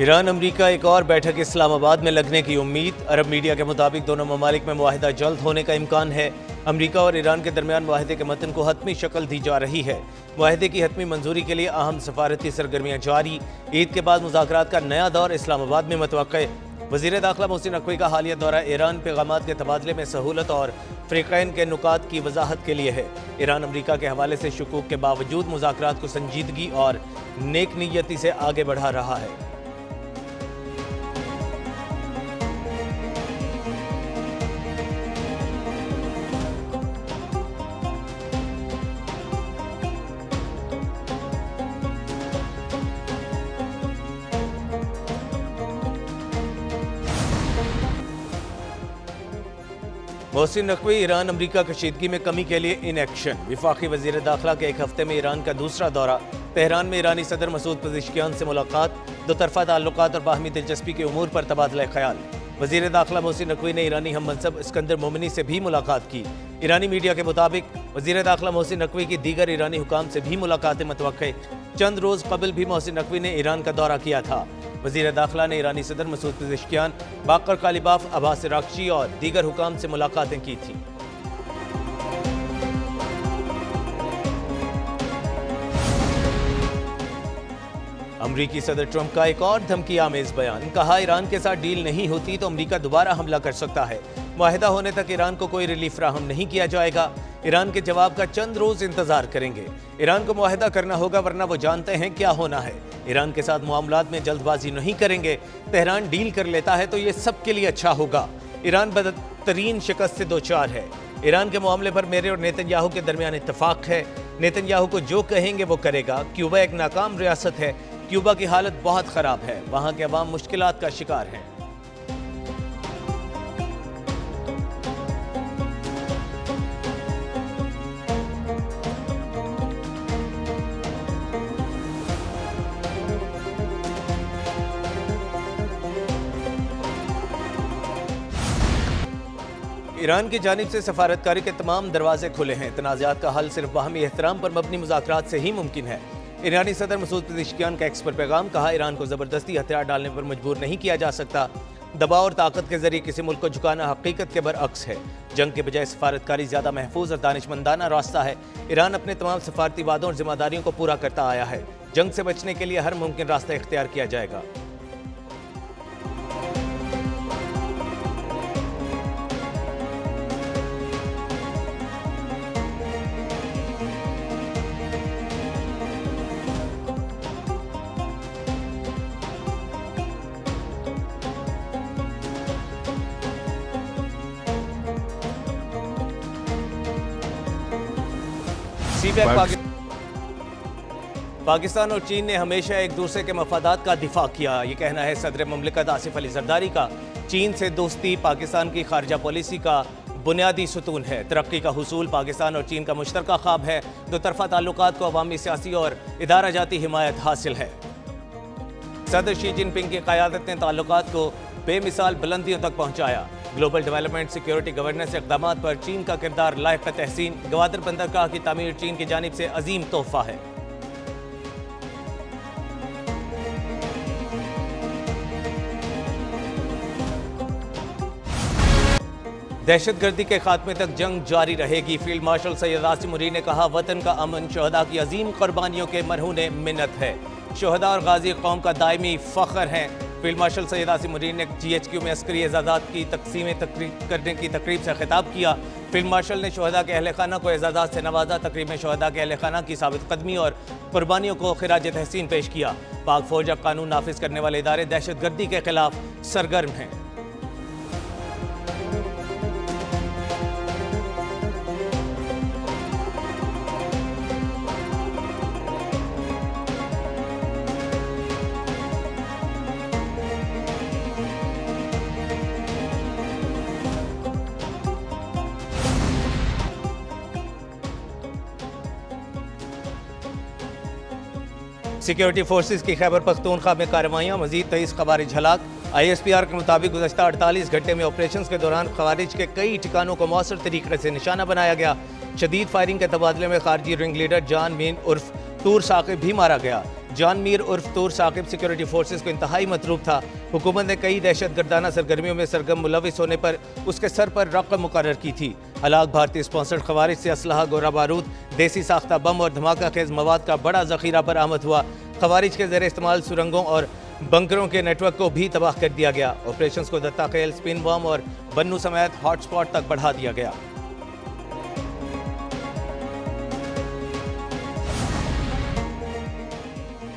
Iran अमरीका एक और बैठक इस्लामाबाद में लगने की उम्मीद। अरब मीडिया के मुताबिक दोनों ममालिक में मुआहिदा जल्द होने का इम्कान है। अमरीका और ईरान के दरमियान मुआहिदे के मतन को हतमी शक्ल दी जा रही है। मुआहिदे की हतमी मंजूरी के लिए अहम सफारती सरगर्मियाँ जारी। ईद के बाद मुज़ाकरात का नया दौर इस्लामाबाद में मुतवक्के। वज़ीर दाखिला मोहसिन नकवी का हालिया दौरा ईरान पैगामात के तबादले में सहूलत और फ़रीक़ैन के नुकात की वजाहत के लिए है। ईरान अमरीका के हवाले से शुकूक के बावजूद मुज़ाकरात को संजीदगी और नेक नीयती से आगे बढ़ा रहा है। मोहसिन नकवी ईरान अमरीका कशीदगी में कमी के लिए इन एक्शन। वफाकी वज़ीर दाखिला के एक हफ्ते में ईरान का दूसरा दौरा। तेहरान में ईरानी सदर मसूद पेज़ेश्कियान से मुलाकात। दो तरफ़ा ताल्लुकात और बाहमी दिलचस्पी के उमूर पर तबादला ख्याल। वज़ीर दाखिला मोहसिन नकवी ने ईरानी हम मनसब इस्कंदर मोमिनी से भी मुलाकात की। ईरानी मीडिया के मुताबिक वज़ीर दाखिला मोहसिन नकवी की दीगर ईरानी हुकाम से भी मुलाकातें मुतवक्के। चंद रोज़ कबल भी मोहसिन नकवी ने ईरान का दौरा किया था। वज़ीर दाखिला ने ईरानी सदर मसूद पेज़ेश्कियान, बाकर कालिबाफ, अब्बास राक्शी और दीगर हुकाम से मुलाकातें की थी। अमरीकी सदर ट्रंप का एक और धमकी आमेज बयान। कहा, ईरान के साथ डील नहीं होती तो अमरीका दोबारा हमला कर सकता है। मुआहिदा होने तक ईरान को कोई रिलीफ फराहम नहीं किया जाएगा। ईरान के जवाब का चंद रोज इंतजार करेंगे। ईरान को मुआहिदा करना होगा, वरना वो जानते हैं क्या होना है। ईरान के साथ मामलात में जल्दबाजी नहीं करेंगे। तेहरान डील कर लेता है तो ये सबके लिए अच्छा होगा। ईरान बदतरीन शिकस्त से दो चार है। ईरान के मामले पर मेरे और नेतन्याहू के दरमियान इत्तफाक है। नेतन्याहू को जो कहेंगे वो करेगा। क्यूबा एक नाकाम रियासत है। क्यूबा की हालत बहुत खराब है। वहाँ के अवाम मुश्किलात का शिकार हैं। ईरान की जानिब से सफारतकारी के तमाम दरवाजे खुले हैं। तनाज़ात का हल सिर्फ बाहमी एहतराम पर मबनी मुज़ाकरात से ही मुमकिन है। ईरानी सदर मसूद पेज़ेश्कियान का एक्स पर पैगाम। कहा, ईरान को ज़बरदस्ती हथियार डालने पर मजबूर नहीं किया जा सकता। दबाव और ताकत के जरिए किसी मुल्क को झुकाना हकीकत के बरअक्स है। जंग के बजाय सफारतकारी ज़्यादा महफूज और दानिशमंदाना रास्ता है। ईरान अपने तमाम सफारती वादों और जिम्मेदारियों को पूरा करता आया है। जंग से बचने के लिए हर मुमकिन रास्ता इख्तियार किया जाएगा। पाकिस्तान और चीन ने हमेशा एक दूसरे के मफादात का दिफा किया। ये कहना है सदर मुमलिकत आसिफ अली जरदारी का। चीन से दोस्ती पाकिस्तान की खारजा पॉलिसी का बुनियादी सुतून है। तरक्की का हुसूल पाकिस्तान और चीन का मुश्तरका ख्वाब है। दो तरफा ताल्लुकात को अवामी, सियासी और इदारा जाती हिमायत हासिल है। सदर शी जिनपिंग की क़यादत ने ताल्लुकात को बेमिसाल बुलंदियों तक पहुँचाया। ग्लोबल डेवलपमेंट, सिक्योरिटी, गवर्नेंस इक़दामात पर चीन का किरदार लायक तहसीन। गवादर बंदरगाह की तामीर चीन की जानिब से अजीम तोहफा है। दहशतगर्दी के खात्मे तक जंग जारी रहेगी। फील्ड मार्शल सैयद आसिम मुरी ने कहा, वतन का अमन शहदा की अजीम कुर्बानियों के मरहून मिन्नत है। शहदा और गाजी कौम का दायमी फ़ख्र हैं। फील्ड मार्शल सैयद आसिम मुरी ने GHQ में अस्करी एजाज़ात की तकसीमें करने की तकरीब से खिताब किया। फील्ड मार्शल ने शहदा के अहल खाना को एजाज़ात से नवाजा। तकरीब में शहदा के अहल खाना की साबित कदमी और कुर्बानियों को खिराज तहसीन पेश किया। पाक फौज अब कानून नाफिज करने वाले इदारे दहशतगर्दी के खिलाफ सरगर्म हैं। सिक्योरिटी फोर्सेस की खैबर पख्तूनख्वा में कार्रवाइयाँ। मजीद 23 खवारिज हलाक। ISPR के मुताबिक गुज़श्ता 48 घंटे में ऑपरेशन के दौरान खवारिज के कई ठिकानों को मौसर तरीके से निशाना बनाया गया। शदीद फायरिंग के तबादले में खारजी रिंग लीडर जान मीन उर्फ तूर साकिब भी मारा गया। जॉन मीर उर्फ तूर साकिब सिक्योरिटी फोर्सेस को इंतहाई मतरूब था। हुकूमत ने कई दहशतगर्दाना सरगर्मियों में सरगर्म मुलविस होने पर उसके सर पर रकम मुकर्रर की थी। हलाक भारतीय स्पॉन्सर्ड खवारिज से असलहा, गोला बारूद, देसी साख्ता बम और धमाका खेज मवाद का बड़ा जखीरा बरामद हुआ। खवारिज के ज़ेर इस्तेमाल सुरंगों और बंकरों के नेटवर्क को भी तबाह कर दिया गया। ऑपरेशन को दत्ता खेल, स्पिन बम और बन्नू समेत हॉटस्पॉट तक बढ़ा दिया गया।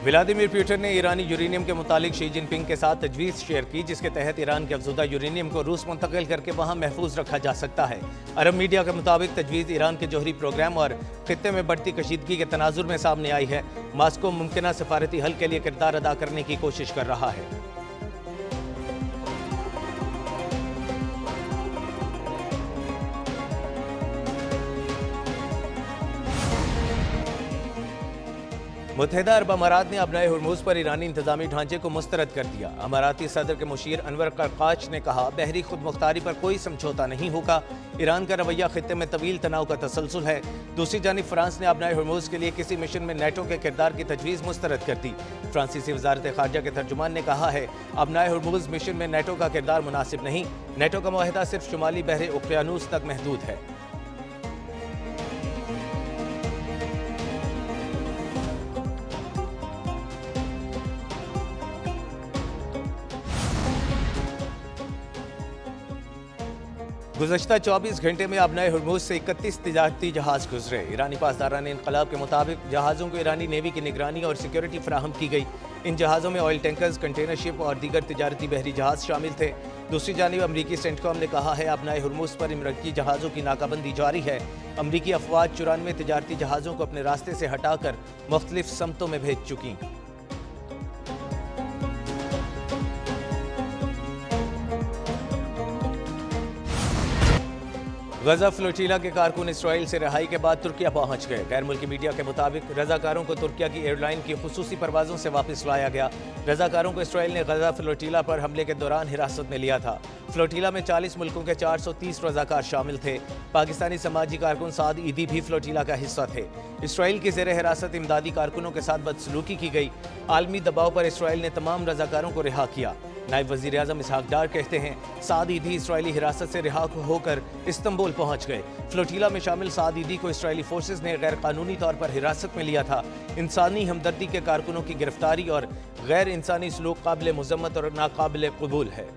व्लादिमीर पुतिन ने ईरानी यूरेनियम के मुतालिक शी जिनपिंग के साथ तजवीज़ शेयर की, जिसके तहत ईरान के अफजुदा यूरेनियम को रूस मुंतकिल करके वहाँ महफूज रखा जा सकता है। अरब मीडिया के मुताबिक तजवीज़ ईरान के जौहरी प्रोग्राम और खित्ते में बढ़ती कशीदगी के तनाजुर में सामने आई है। मास्को मुमकिन सफारती हल के लिए किरदार अदा करने की कोशिश कर रहा है। मुत्तहिदा अरब अमारात ने अपनाए हुर्मुज़ पर ईरानी इंतजामी ढांचे को मुस्तरद कर दिया। अमाराती सदर के मुशीर अनवर करकाच ने कहा, बहरी खुदमुख्तारी पर कोई समझौता नहीं होगा। ईरान का रवैया खित्ते में तवील तनाव का तसलसल है। दूसरी जानिब फ्रांस ने अपनाए हुर्मुज़ के लिए किसी मिशन में नेटो के किरदार की तजवीज़ मुस्तरद कर दी। फ्रांसीसी वजारत खारजा के तर्जुमान ने कहा है, अपनाए हुर्मुज़ मिशन में नेटो का किरदार मुनासिब नहीं। नेटो का मुआहदा सिर्फ शुमाली बहरे उक़यानूस तक महदूद है। गुज़श्ता 24 घंटे में अपनाए हुर्मुज़ से 31 तिजारती जहाज़ गुजरे। ईरानी पासदारान इनकलाब के मुताबिक जहाज़ों को ईरानी नेवी की निगरानी और सिक्योरिटी फराहम की गई। इन जहाज़ों में ऑयल टैंकर्स, कंटेनर शिप और दीगर तिजारती बहरी जहाज़ शामिल थे। दूसरी जानिब अमरीकी सेंटकॉम ने कहा है, अपनाए हुर्मुज़ पर इमराती जहाज़ों की नाकाबंदी जारी है। अमरीकी अफवाज 94 तिजारती जहाज़ों को अपने रास्ते से हटाकर मुख्तलिफ समतों में भेज चुकी। गजा फ्लोटीला के कारकुन इसराइल से रिहाई के बाद तुर्किया पहुंच गए। गैर मुल्की मीडिया के मुताबिक रजाकारों को तुर्किया की एयरलाइन की खुसूसी परवाज़ों से वापस लाया गया। रजाकारों को इसराइल ने गजा फ्लोटीला पर हमले के दौरान हिरासत में लिया था। फ्लोटीला में 40 मुल्कों के 430 रजाकार शामिल थे। पाकिस्तानी समाजी कारकुन साद ईदी भी फ्लोटीला का हिस्सा थे। इसराइल की ज़ेर हिरासत इमदादी कारकुनों के साथ बदसलूकी की गई। आलमी दबाव पर इसराइल ने तमाम रजाकारों को रिहा किया। नायब वज़ीर आज़म इसहाक डार कहते हैं, साद ईदी इसराइली हिरासत से रिहा होकर इस्तंबुल पहुंच गए। फ्लोटीला में शामिल साद ईदी को इसराइली फोर्सेस ने गैर कानूनी तौर पर हिरासत में लिया था। इंसानी हमदर्दी के कारकुनों की गिरफ्तारी और गैर इंसानी सलूक काबिल मुज़म्मत और नाकाबिल कबूल है।